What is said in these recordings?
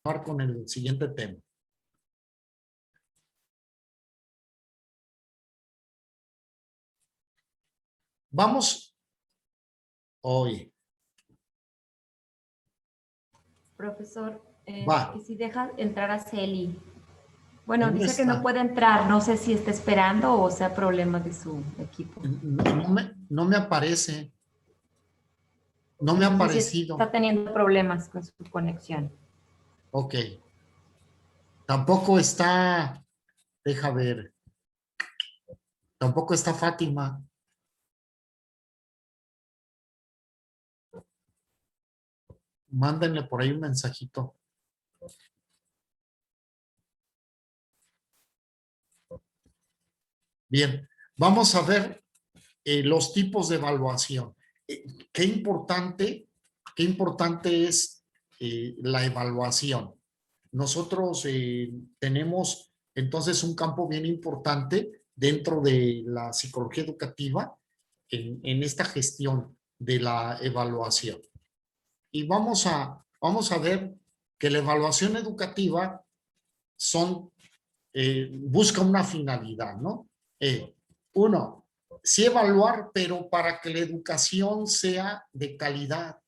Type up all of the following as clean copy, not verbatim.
con el siguiente tema. Vamos hoy. Profesor, Va. que si deja entrar a Celi. Bueno, ¿Dónde dice que no está? puede entrar. No sé si está esperando o sea problema de su equipo. No me aparece. No me ha Entonces sí aparecido. está teniendo problemas con su conexión. Ok. Tampoco está, deja ver. Tampoco está Fátima. Mándenle por ahí un mensajito. Bien, vamos a ver los tipos de evaluación. Qué importante es la evaluación. Nosotros tenemos entonces un campo bien importante dentro de la psicología educativa en esta gestión de la evaluación. Y vamos a ver que la evaluación educativa busca una finalidad, ¿no? Uno, sí evaluar, pero para que la educación sea de calidad.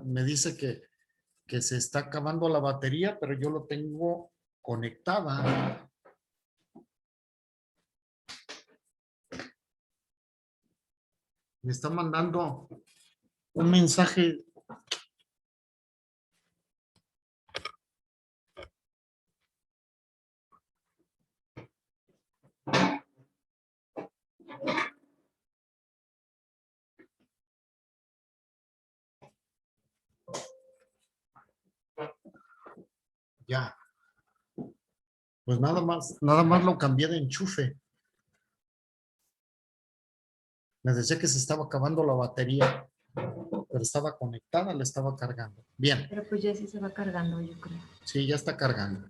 Me dice que se está acabando la batería, pero yo lo tengo conectada. Me está mandando un mensaje. Ya. Pues nada más lo cambié de enchufe. Me decía que se estaba acabando la batería, pero estaba conectada, la estaba cargando. Bien. Pero pues ya sí se va cargando, yo creo. Sí, ya está cargando.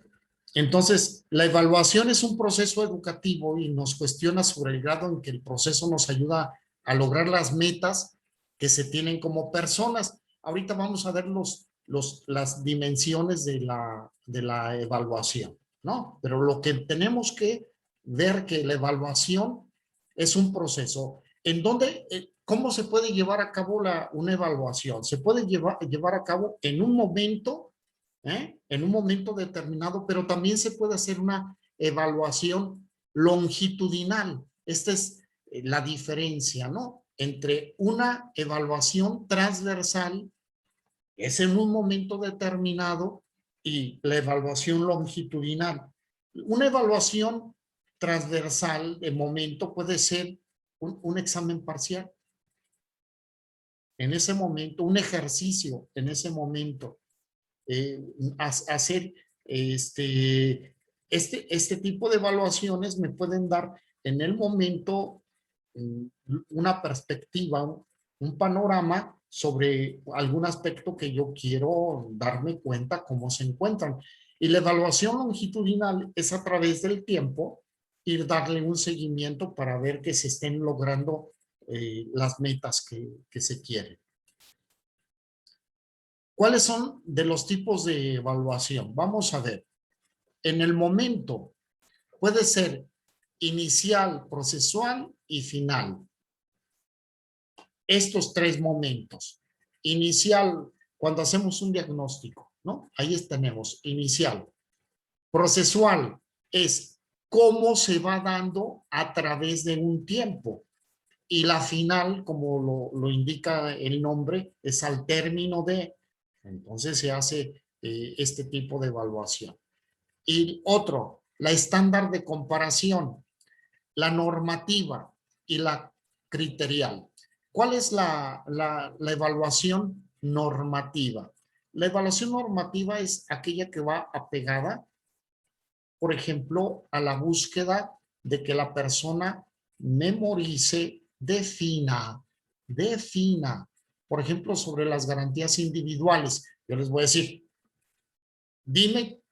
Entonces, la evaluación es un proceso educativo y nos cuestiona sobre el grado en que el proceso nos ayuda a lograr las metas que se tienen como personas. Ahorita vamos a ver las dimensiones de la evaluación, ¿no? Pero lo que tenemos que ver que la evaluación es un proceso en donde, ¿cómo se puede llevar a cabo una evaluación? Se puede llevar a cabo en un momento, en un momento determinado, pero también se puede hacer una evaluación longitudinal. Esta es la diferencia, ¿no? Entre una evaluación transversal, que es en un momento determinado, y la evaluación longitudinal. Una evaluación transversal de momento puede ser un examen parcial. En ese momento, un ejercicio en ese momento. Hacer este tipo de evaluaciones me pueden dar en el momento una perspectiva, un panorama sobre algún aspecto que yo quiero darme cuenta cómo se encuentran. Y la evaluación longitudinal es a través del tiempo ir darle un seguimiento para ver que se estén logrando las metas que se quieren. ¿Cuáles son de los tipos de evaluación? Vamos a ver. En el momento puede ser inicial, procesual y final. Estos tres momentos. Inicial, cuando hacemos un diagnóstico, ¿no? Ahí tenemos inicial. Procesual es cómo se va dando a través de un tiempo. Y la final, como lo indica el nombre, es al término de. Entonces se hace este tipo de evaluación. Y otro, la estándar de comparación, la normativa y la criterial. ¿Cuál es la evaluación normativa? La evaluación normativa es aquella que va apegada, por ejemplo, a la búsqueda de que la persona memorice, defina, por ejemplo, sobre las garantías individuales. Yo les voy a decir, dime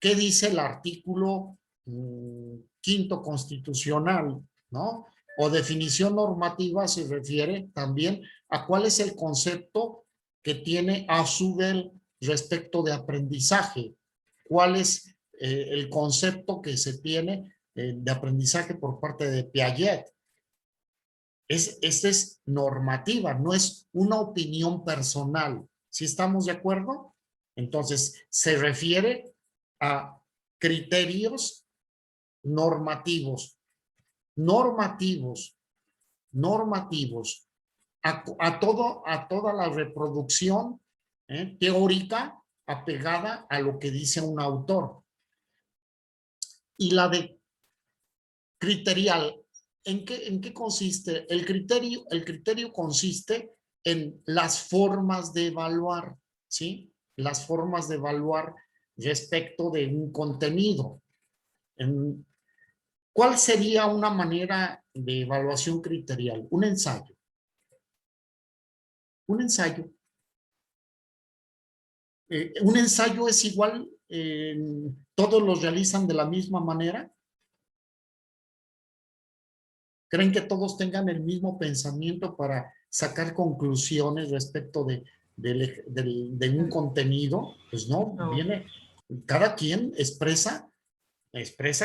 qué dice el artículo 5º constitucional, ¿no? O definición normativa se refiere también a cuál es el concepto que tiene Ausubel respecto de aprendizaje, cuál es el concepto que se tiene de aprendizaje por parte de Piaget. Esta es normativa, no es una opinión personal. ¿Sí estamos de acuerdo? Entonces, se refiere a criterios normativos, a toda la reproducción teórica apegada a lo que dice un autor. Y la de criterial, ¿en qué consiste? El criterio consiste en las formas de evaluar, ¿sí? Las formas de evaluar respecto de un contenido. ¿Cuál sería una manera de evaluación criterial? Un ensayo. Un ensayo. Un ensayo es igual, todos los realizan de la misma manera. ¿Creen que todos tengan el mismo pensamiento para sacar conclusiones respecto de un contenido? Pues no, viene, cada quien expresa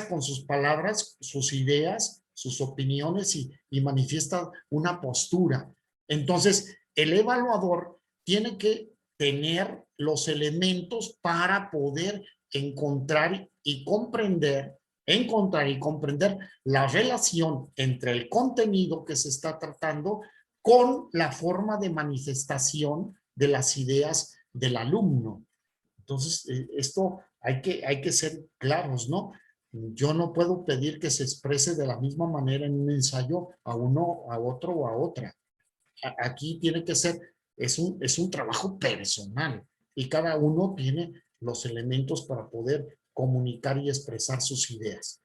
con sus palabras, sus ideas, sus opiniones y manifiesta una postura. Entonces, el evaluador tiene que tener los elementos para poder encontrar y comprender la relación entre el contenido que se está tratando con la forma de manifestación de las ideas del alumno. Entonces, esto hay que ser claros, ¿no? Yo no puedo pedir que se exprese de la misma manera en un ensayo a uno, a otro o a otra. Aquí tiene que ser, es un trabajo personal y cada uno tiene los elementos para poder comunicar y expresar sus ideas.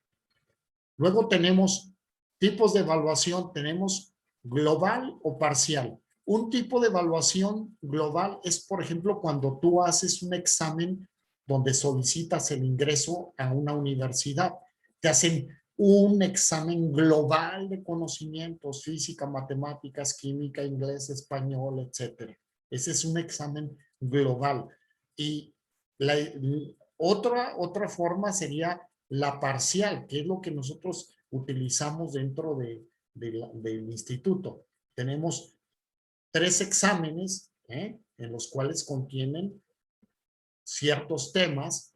Luego tenemos tipos de evaluación, tenemos global o parcial. Un tipo de evaluación global es, por ejemplo, cuando tú haces un examen donde solicitas el ingreso a una universidad. Te hacen un examen global de conocimientos, física, matemáticas, química, inglés, español, etcétera. Ese es un examen global. Y otra forma sería la parcial, que es lo que nosotros utilizamos dentro del instituto. Tenemos 3 exámenes en los cuales contienen ciertos temas,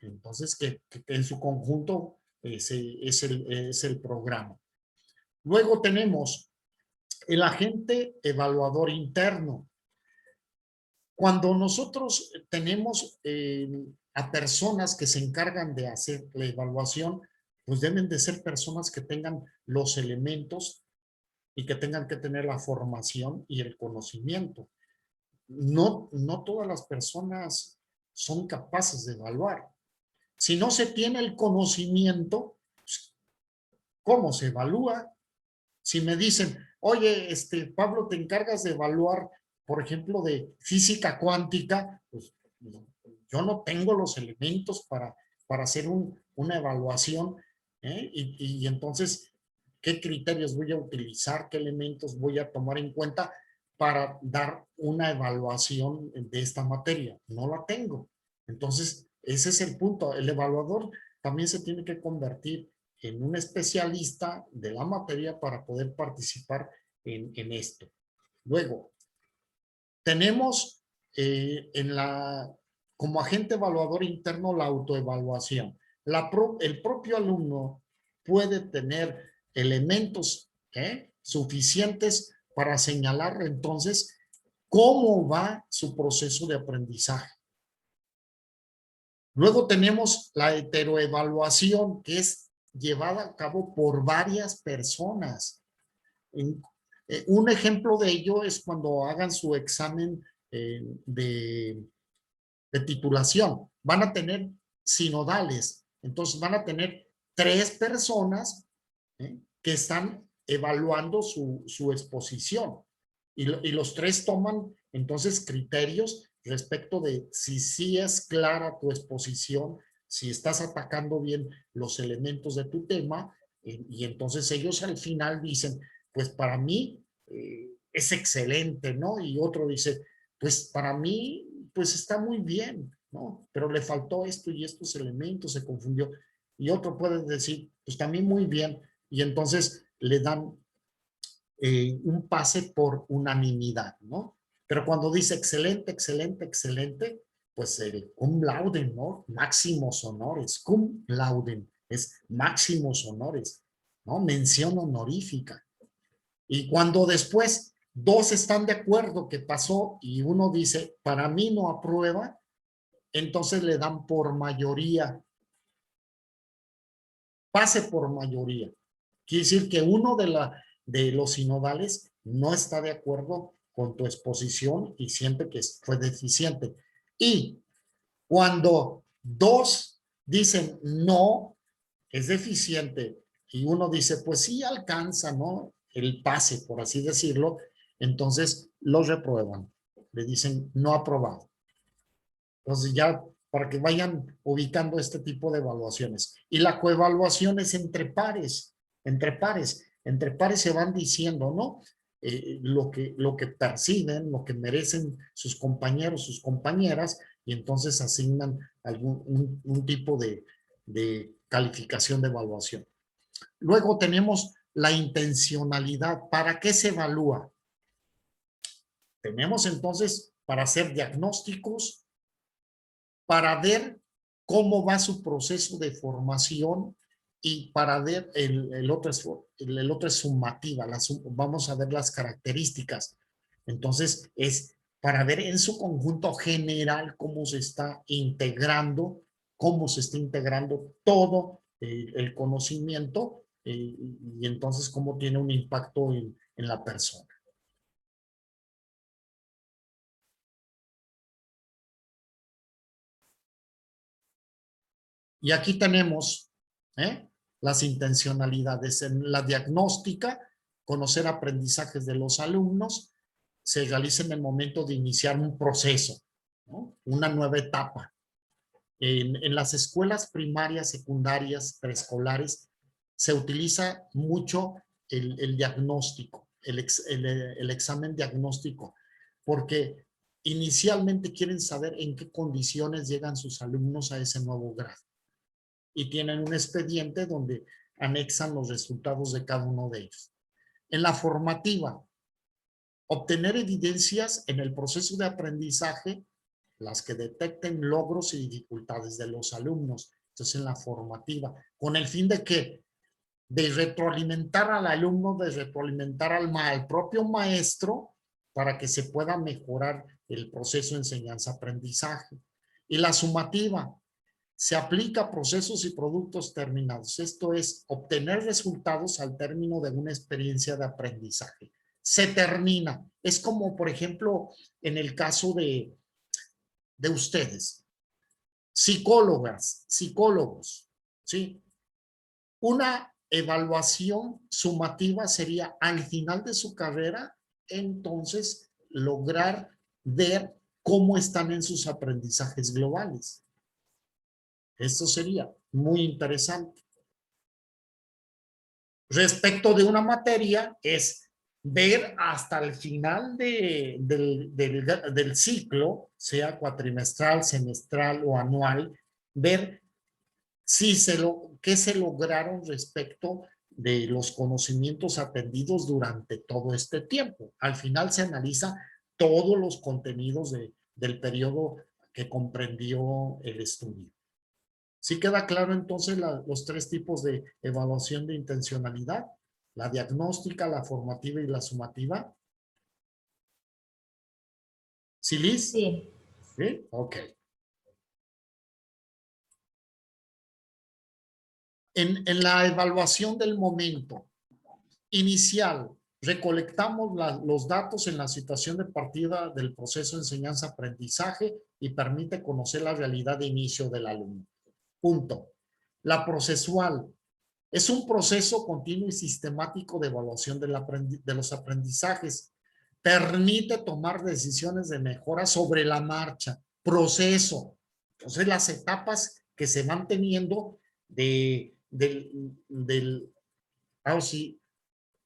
entonces que en su conjunto es el programa. Luego tenemos el agente evaluador interno. Cuando nosotros tenemos a personas que se encargan de hacer la evaluación, pues deben de ser personas que tengan los elementos y que tengan que tener la formación y el conocimiento. No todas las personas son capaces de evaluar. Si no se tiene el conocimiento, pues, ¿cómo se evalúa? Si me dicen, oye, Pablo, te encargas de evaluar, por ejemplo, de física cuántica, pues yo no tengo los elementos para hacer una evaluación, y entonces, ¿qué criterios voy a utilizar? ¿Qué elementos voy a tomar en cuenta para dar una evaluación de esta materia? No la tengo. Entonces, ese es el punto. El evaluador también se tiene que convertir en un especialista de la materia para poder participar en esto. Luego, tenemos como agente evaluador interno la autoevaluación. El propio alumno puede tener elementos suficientes para señalar entonces cómo va su proceso de aprendizaje. Luego tenemos la heteroevaluación, que es llevada a cabo por varias personas. Un ejemplo de ello es cuando hagan su examen de titulación. Van a tener sinodales, entonces van a tener 3 personas que están evaluando su exposición y los 3 toman entonces criterios respecto de si sí es clara tu exposición, si estás atacando bien los elementos de tu tema Y entonces ellos al final dicen, pues para mí es excelente, ¿no? Y otro dice, pues para mí, pues está muy bien, ¿no? Pero le faltó esto y estos elementos, se confundió. Y otro puede decir, pues también muy bien. Y entonces le dan un pase por unanimidad, ¿no? Pero cuando dice excelente, excelente, excelente, pues el cum laude, ¿no? Máximos honores, cum laude es máximos honores, ¿no? Mención honorífica. Y cuando después dos están de acuerdo que pasó y uno dice, para mí no aprueba, entonces le dan por mayoría, pase por mayoría. Quiere decir que uno de los sinodales no está de acuerdo con tu exposición y siente que fue deficiente. Y cuando dos dicen no, es deficiente, y uno dice, pues sí alcanza, ¿no? El pase, por así decirlo, entonces lo reprueban. Le dicen no aprobado. Entonces ya para que vayan ubicando este tipo de evaluaciones. Y la coevaluación es entre pares, entre pares. Entre pares se van diciendo, ¿no? Lo que perciben, lo que merecen sus compañeros, sus compañeras, y entonces asignan un tipo de calificación de evaluación. Luego tenemos la intencionalidad. ¿Para qué se evalúa? Tenemos entonces para hacer diagnósticos, para ver cómo va su proceso de formación y para ver el otro es sumativa, vamos a ver las características. Entonces es para ver en su conjunto general cómo se está integrando, todo el conocimiento y entonces cómo tiene un impacto en la persona. Y aquí tenemos las intencionalidades. En la diagnóstica, conocer aprendizajes de los alumnos, se realiza en el momento de iniciar un proceso, ¿no? Una nueva etapa. En las escuelas primarias, secundarias, preescolares, se utiliza mucho el diagnóstico, el examen diagnóstico, porque inicialmente quieren saber en qué condiciones llegan sus alumnos a ese nuevo grado. Y tienen un expediente donde anexan los resultados de cada uno de ellos. En la formativa, obtener evidencias en el proceso de aprendizaje, las que detecten logros y dificultades de los alumnos. Entonces, en la formativa, con el fin de que de retroalimentar al alumno, de retroalimentar al propio maestro para que se pueda mejorar el proceso de enseñanza-aprendizaje. Y la sumativa, se aplica a procesos y productos terminados. Esto es obtener resultados al término de una experiencia de aprendizaje. Se termina. Es como, por ejemplo, en el caso de ustedes, psicólogos, ¿sí? Una evaluación sumativa sería al final de su carrera, entonces lograr ver cómo están en sus aprendizajes globales. Esto sería muy interesante. Respecto de una materia, es ver hasta el final del ciclo, sea cuatrimestral, semestral o anual, ver si qué se lograron respecto de los conocimientos aprendidos durante todo este tiempo. Al final se analiza todos los contenidos del periodo que comprendió el estudio. ¿Sí queda claro entonces los tres tipos de evaluación de intencionalidad? La diagnóstica, la formativa y la sumativa. ¿Sí, Liz? Sí. ¿Sí? Ok. En la evaluación del momento inicial, recolectamos los datos en la situación de partida del proceso de enseñanza-aprendizaje y permite conocer la realidad de inicio del alumno. Punto. La procesual es un proceso continuo y sistemático de evaluación de los aprendizajes. Permite tomar decisiones de mejora sobre la marcha. Proceso. Entonces, las etapas que se van teniendo del ahora sí,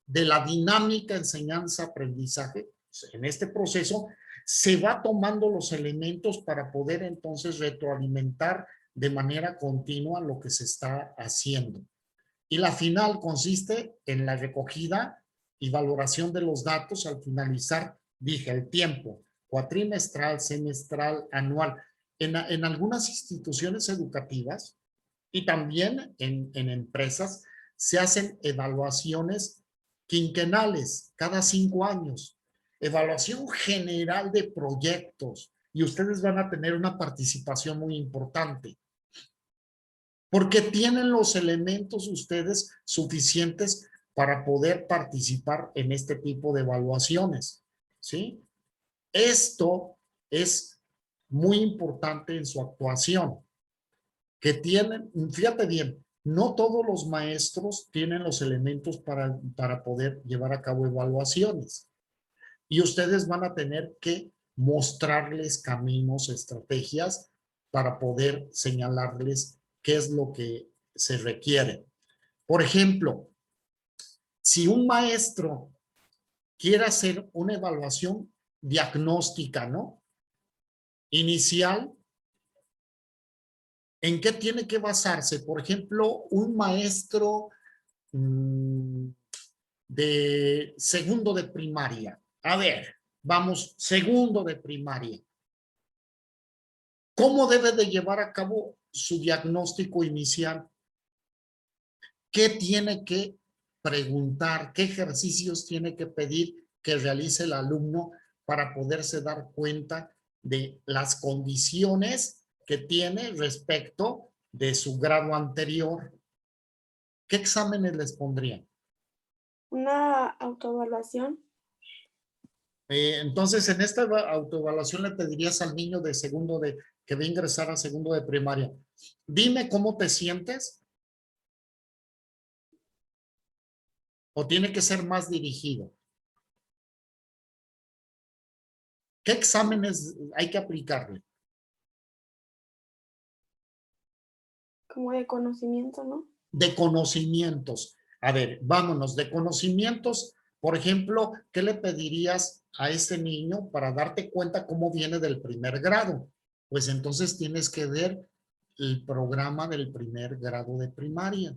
de la dinámica enseñanza-aprendizaje, en este proceso, se va tomando los elementos para poder entonces retroalimentar de manera continua lo que se está haciendo. Y la final consiste en la recogida y valoración de los datos al finalizar, dije, el tiempo, cuatrimestral, semestral, anual. En algunas instituciones educativas y también en empresas se hacen evaluaciones quinquenales cada 5 años, evaluación general de proyectos, y ustedes van a tener una participación muy importante, porque tienen los elementos ustedes suficientes para poder participar en este tipo de evaluaciones, ¿sí? Esto es muy importante en su actuación, que tienen, fíjate bien, no todos los maestros tienen los elementos para poder llevar a cabo evaluaciones. Y ustedes van a tener que mostrarles caminos, estrategias para poder señalarles qué es lo que se requiere. Por ejemplo, si un maestro quiere hacer una evaluación diagnóstica, ¿no? Inicial, ¿en qué tiene que basarse? Por ejemplo, un maestro de segundo de primaria. A ver, vamos, segundo de primaria. ¿Cómo debe de llevar a cabo su diagnóstico inicial? ¿Qué tiene que preguntar? ¿Qué ejercicios tiene que pedir que realice el alumno para poderse dar cuenta de las condiciones que tiene respecto de su grado anterior? ¿Qué exámenes les pondrían? Una autoevaluación. Entonces, en esta autoevaluación le pedirías al niño de segundo de que va a ingresar a segundo de primaria, dime cómo te sientes, o tiene que ser más dirigido. ¿Qué exámenes hay que aplicarle? Como de conocimiento, ¿no? De conocimientos. A ver, vámonos, de conocimientos, por ejemplo, ¿qué le pedirías a ese niño para darte cuenta cómo viene del primer grado? Pues entonces tienes que ver el programa del primer grado de primaria.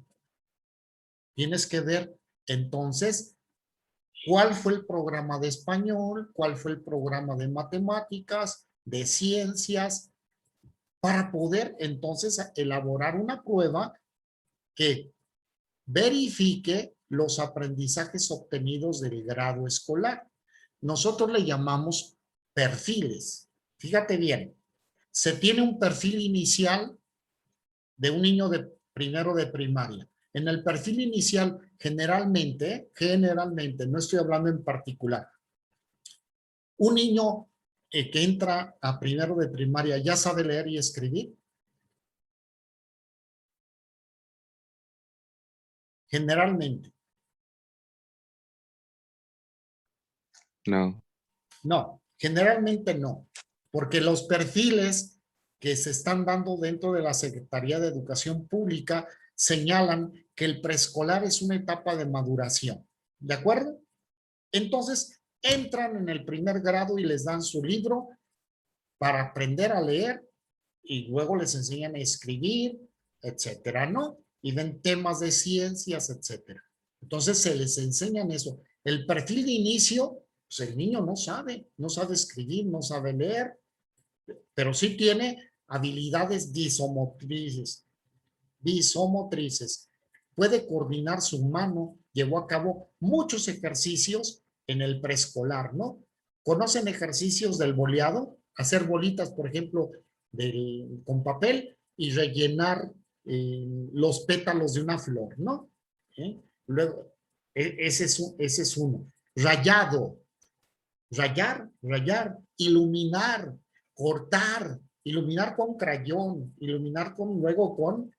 Tienes que ver entonces cuál fue el programa de español, cuál fue el programa de matemáticas, de ciencias, para poder entonces elaborar una prueba que verifique los aprendizajes obtenidos del grado escolar. Nosotros le llamamos perfiles. Fíjate bien, se tiene un perfil inicial de un niño de primero de primaria. En el perfil inicial, generalmente, no estoy hablando en particular, un niño que entra a primero de primaria ya sabe leer y escribir. Generalmente. No. No, generalmente no, porque los perfiles que se están dando dentro de la Secretaría de Educación Pública señalan que el preescolar es una etapa de maduración, ¿de acuerdo? Entonces, entran en el primer grado y les dan su libro para aprender a leer y luego les enseñan a escribir, etcétera, ¿no? Y ven temas de ciencias, etcétera. Entonces, se les enseñan eso. El perfil de inicio, pues el niño no sabe escribir, no sabe leer, pero sí tiene habilidades visomotrices. Puede coordinar su mano, llevó a cabo muchos ejercicios en el preescolar, ¿no? ¿Conocen ejercicios del boleado? Hacer bolitas, por ejemplo, con papel y rellenar los pétalos de una flor, ¿no? Luego, ese es uno. Rayado, rayar, iluminar, cortar, iluminar con crayón, iluminar luego con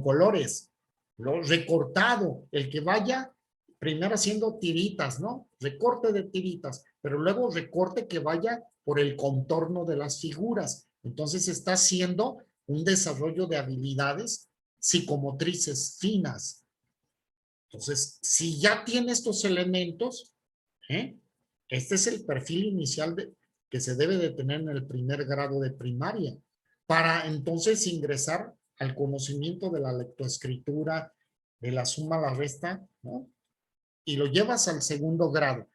colores, lo recortado, el que vaya primero haciendo tiritas, ¿no? Recorte de tiritas, pero luego recorte que vaya por el contorno de las figuras. Entonces está haciendo un desarrollo de habilidades psicomotrices finas. Entonces, si ya tiene estos elementos, este es el perfil inicial que se debe de tener en el primer grado de primaria, para entonces ingresar al conocimiento de la lectoescritura, de la suma, la resta, ¿no? Y lo llevas al segundo grado.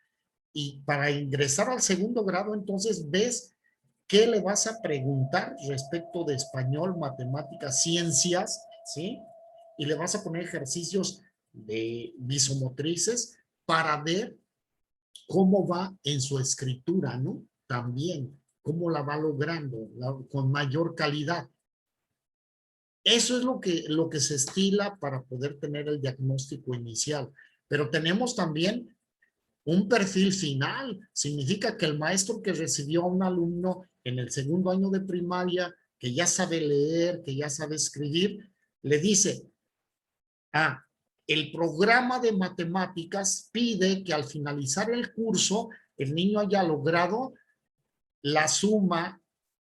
Y para ingresar al segundo grado, entonces ves qué le vas a preguntar respecto de español, matemáticas, ciencias, ¿sí? Y le vas a poner ejercicios de visomotrices para ver cómo va en su escritura, ¿no? También, cómo la va logrando con mayor calidad. Eso es lo que se estila para poder tener el diagnóstico inicial. Pero tenemos también un perfil final. Significa que el maestro que recibió a un alumno en el segundo año de primaria, que ya sabe leer, que ya sabe escribir, le dice, el programa de matemáticas pide que al finalizar el curso, el niño haya logrado la suma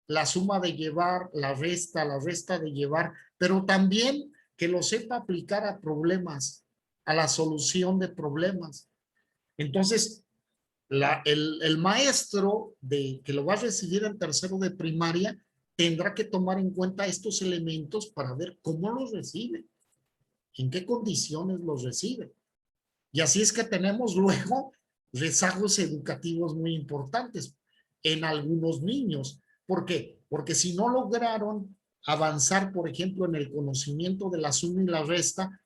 de llevar, la resta de llevar, pero también que lo sepa aplicar a problemas, a la solución de problemas. Entonces, el maestro que lo va a recibir en tercero de primaria tendrá que tomar en cuenta estos elementos para ver cómo los recibe, en qué condiciones los recibe. Y así es que tenemos luego rezagos educativos muy importantes en algunos niños. ¿Por qué? Porque si no lograron avanzar, por ejemplo, en el conocimiento de la suma y la resta,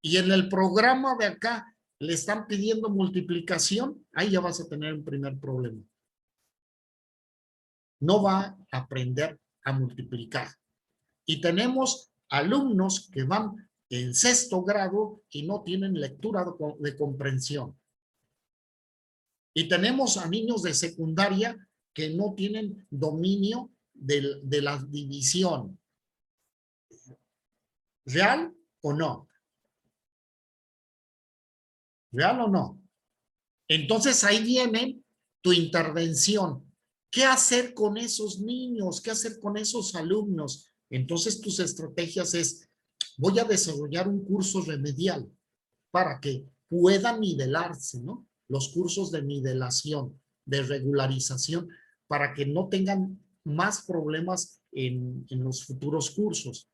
y en el programa de acá le están pidiendo multiplicación, ahí ya vas a tener un primer problema. No va a aprender a multiplicar. Y tenemos alumnos que van en sexto grado y no tienen lectura de comprensión. Y tenemos a niños de secundaria que no tienen dominio de la división. ¿Real o no? ¿Real o no? Entonces ahí viene tu intervención. ¿Qué hacer con esos niños? ¿Qué hacer con esos alumnos? Entonces tus estrategias es, voy a desarrollar un curso remedial para que puedan nivelarse, ¿no? Los cursos de nivelación, de regularización, para que no tengan más problemas en los futuros cursos.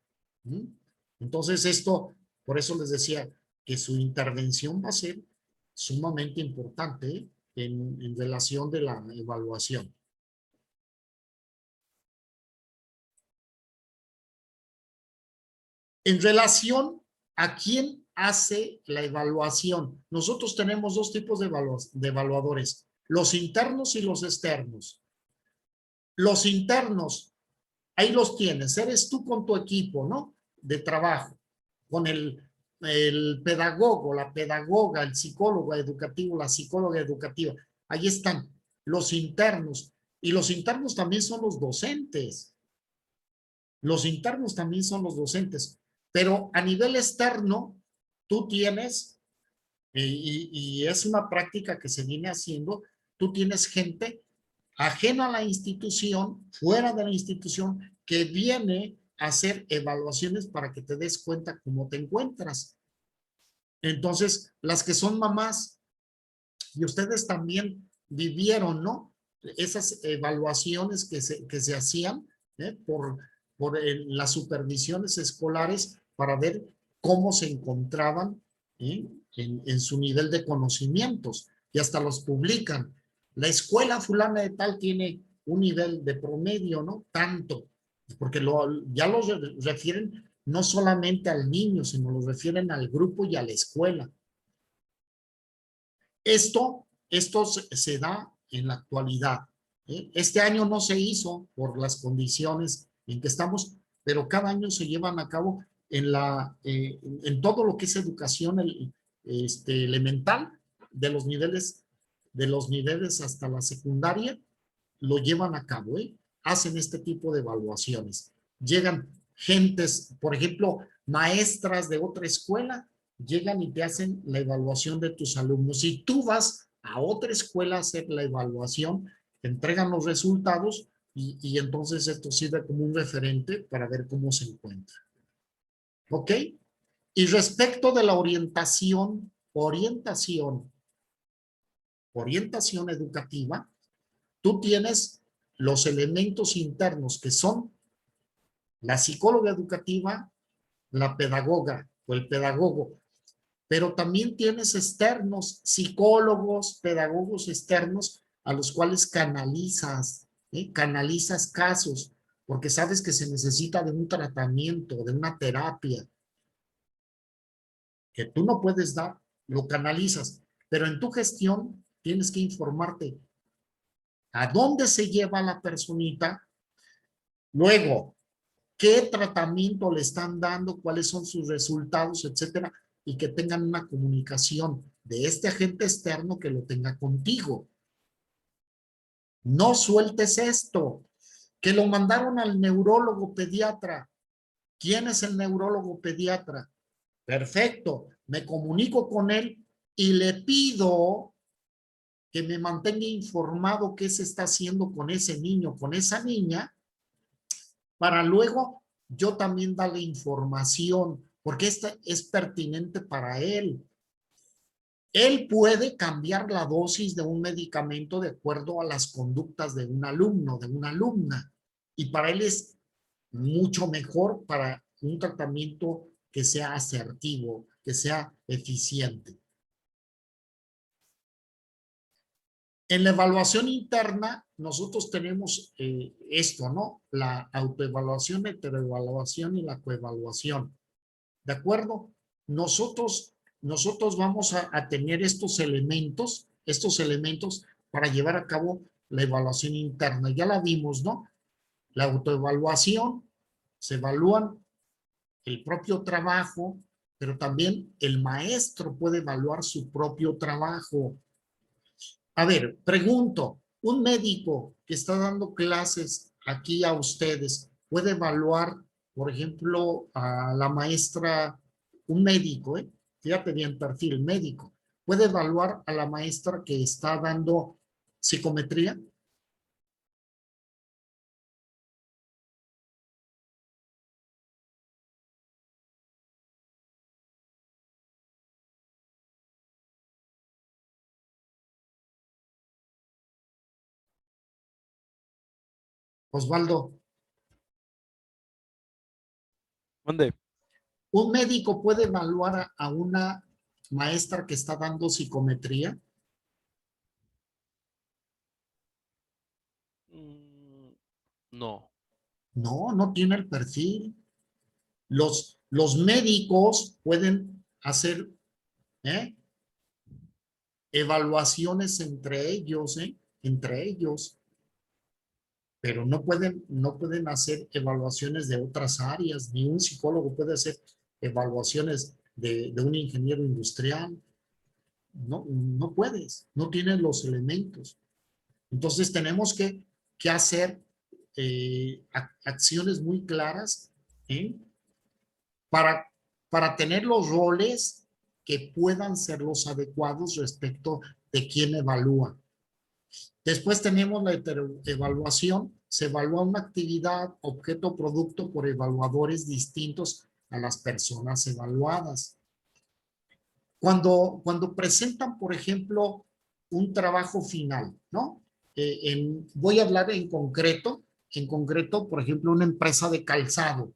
Entonces esto, por eso les decía que su intervención va a ser sumamente importante en relación de la evaluación. En relación a quién hace la evaluación, nosotros tenemos dos tipos de evaluadores, los internos y los externos. Los internos, ahí los tienes, eres tú con tu equipo, ¿no? De trabajo, con el pedagogo, la pedagoga, el psicólogo educativo, la psicóloga educativa. Ahí están los internos. Y los internos también son los docentes. Los internos también son los docentes. Pero a nivel externo, tú tienes, y es una práctica que se viene haciendo, tú tienes gente ajena a la institución, fuera de la institución, que viene a hacer evaluaciones para que te des cuenta cómo te encuentras. Entonces, las que son mamás, y ustedes también vivieron, ¿no? Esas evaluaciones que se hacían por las supervisiones escolares para ver cómo se encontraban en su nivel de conocimientos, y hasta los publican. La escuela fulana de tal tiene un nivel de promedio, ¿no? Tanto, porque ya lo refieren no solamente al niño, sino lo refieren al grupo y a la escuela. Esto se da en la actualidad. Este año no se hizo por las condiciones en que estamos, pero cada año se llevan a cabo en todo lo que es educación elemental, de los niveles hasta la secundaria, lo llevan a cabo, hacen este tipo de evaluaciones. Llegan gentes, por ejemplo, maestras de otra escuela, llegan y te hacen la evaluación de tus alumnos. Si tú vas a otra escuela a hacer la evaluación, te entregan los resultados y entonces esto sirve como un referente para ver cómo se encuentra. ¿Ok? Y respecto de la orientación educativa, tú tienes los elementos internos que son la psicóloga educativa, la pedagoga o el pedagogo, pero también tienes externos, psicólogos, pedagogos externos a los cuales canalizas, canalizas casos, porque sabes que se necesita de un tratamiento, de una terapia, que tú no puedes dar, lo canalizas, pero en tu gestión tienes que informarte a dónde se lleva la personita, luego, qué tratamiento le están dando, cuáles son sus resultados, etcétera, y que tengan una comunicación de este agente externo que lo tenga contigo. No sueltes esto, que lo mandaron al neurólogo pediatra. ¿Quién es el neurólogo pediatra? Perfecto, me comunico con él y le pido que me mantenga informado qué se está haciendo con ese niño, con esa niña, para luego yo también darle información, porque esta es pertinente para él. Él puede cambiar la dosis de un medicamento de acuerdo a las conductas de un alumno, de una alumna, y para él es mucho mejor para un tratamiento que sea asertivo, que sea eficiente. En la evaluación interna, nosotros tenemos esto, ¿no? La autoevaluación, heteroevaluación y la coevaluación. ¿De acuerdo? Nosotros vamos a tener estos elementos para llevar a cabo la evaluación interna. Ya la vimos, ¿no? La autoevaluación, se evalúan el propio trabajo, pero también el maestro puede evaluar su propio trabajo. A ver, pregunto, un médico que está dando clases aquí a ustedes, ¿puede evaluar, por ejemplo, a la maestra, un médico, fíjate bien, perfil médico, ¿puede evaluar a la maestra que está dando psicometría? Osvaldo, ¿Dónde? ¿un médico puede evaluar a una maestra que está dando psicometría? No. No, no tiene el perfil. Los médicos pueden hacer evaluaciones entre ellos, pero no pueden hacer evaluaciones de otras áreas, ni un psicólogo puede hacer evaluaciones de un ingeniero industrial. No, no puedes, no tienes los elementos. Entonces tenemos que hacer acciones muy claras para, para tener los roles que puedan ser los adecuados respecto de quién evalúa. Después tenemos la evaluación. Se evalúa una actividad, objeto, producto por evaluadores distintos a las personas evaluadas. Cuando presentan, por ejemplo, un trabajo final, ¿no? Voy a hablar en concreto, por ejemplo, una empresa de calzado.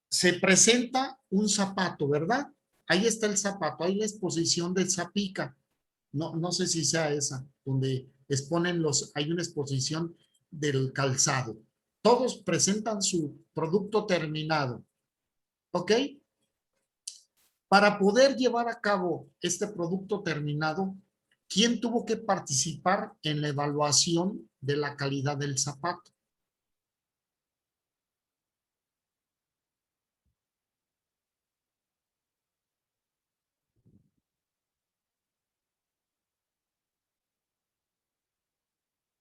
Se presenta un zapato, ¿verdad? Ahí está el zapato, ahí la exposición del zapica. No sé si sea esa, donde exponen hay una exposición del calzado. Todos presentan su producto terminado, ¿ok? Para poder llevar a cabo este producto terminado, ¿quién tuvo que participar en la evaluación de la calidad del zapato?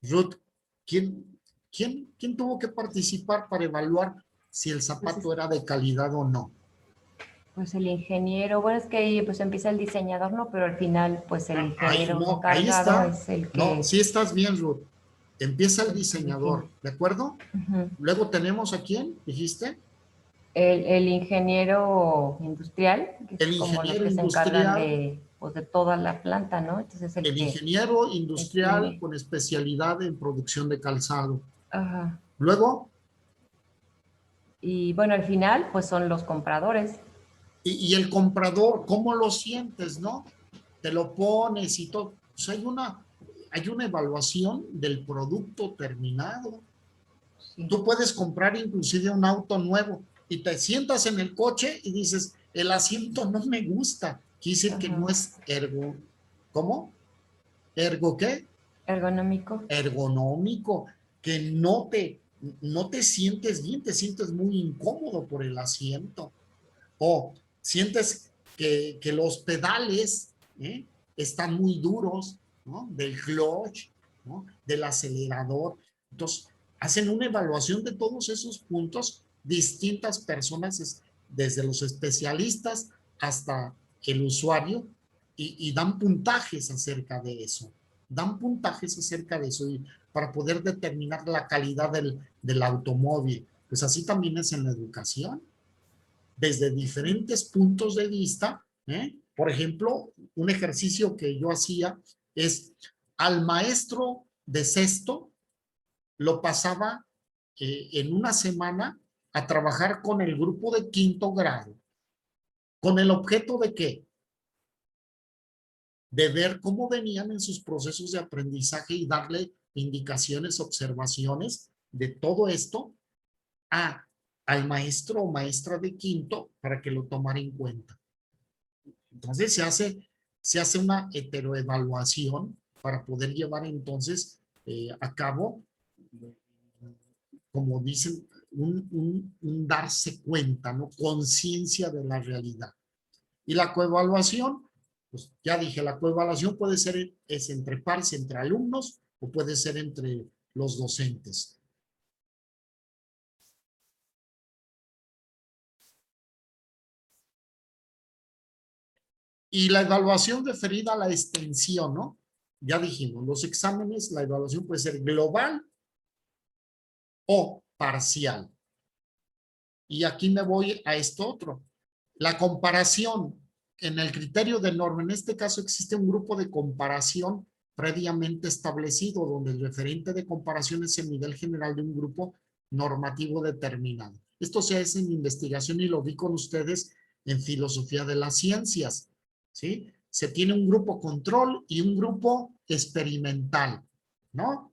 Ruth, ¿quién tuvo que participar para evaluar si el zapato era de calidad o no? Pues el ingeniero, bueno, es que ahí pues empieza el diseñador, ¿no? Pero al final, pues el ingeniero No, ahí encargado está. es el que... No, sí estás bien, Ruth. Empieza el el que diseñador, define. ¿de acuerdo? Ujú. Luego tenemos a quién, dijiste. El ingeniero industrial, que El es como los ingeniero que se encargan industrial, pues, de toda la planta, ¿no? Entonces el el que ingeniero industrial define. con especialidad en producción de calzado. Ajá. Luego, Y bueno, al final, pues son los compradores. y el comprador, ¿cómo lo sientes, no? Te lo pones y todo. Pues hay una evaluación del producto terminado. Sí. Tú puedes comprar inclusive un auto nuevo y te sientas en el coche y dices, el asiento no me gusta. Quiere decir que Ajá. no es ¿cómo? ¿Ergo qué? Ergonómico. Ergonómico, que no te sientes bien, te sientes muy incómodo por el asiento. O sientes que los pedales están muy duros, ¿no? Del clutch, ¿no? Del acelerador. Entonces, hacen una evaluación de todos esos puntos, distintas personas, desde los especialistas hasta el usuario, y dan puntajes acerca de eso. Dan puntajes acerca de eso para poder determinar la calidad del automóvil. Pues así también es en la educación desde diferentes puntos de vista. Por ejemplo, un ejercicio que yo hacía es al maestro de sexto lo pasaba en una semana a trabajar con el grupo de quinto grado, con el objeto de ¿qué? De ver cómo venían en sus procesos de aprendizaje y darle indicaciones, observaciones de todo esto al maestro o maestra de quinto para que lo tomara en cuenta. Entonces se hace una heteroevaluación para poder llevar entonces a cabo, como dicen, un darse cuenta, ¿no? Conciencia de la realidad. Y la coevaluación, pues ya dije, la coevaluación puede ser es entre pares, entre alumnos, o puede ser entre los docentes. Y la evaluación referida a la extensión, ¿no? Ya dijimos, los exámenes, la evaluación puede ser global o parcial. Y aquí me voy a esto otro. La comparación en el criterio de norma, en este caso existe un grupo de comparación previamente establecido, donde el referente de comparación es el nivel general de un grupo normativo determinado. Esto se hace en investigación y lo vi con ustedes en filosofía de las ciencias, ¿sí? Se tiene un grupo control y un grupo experimental, ¿no?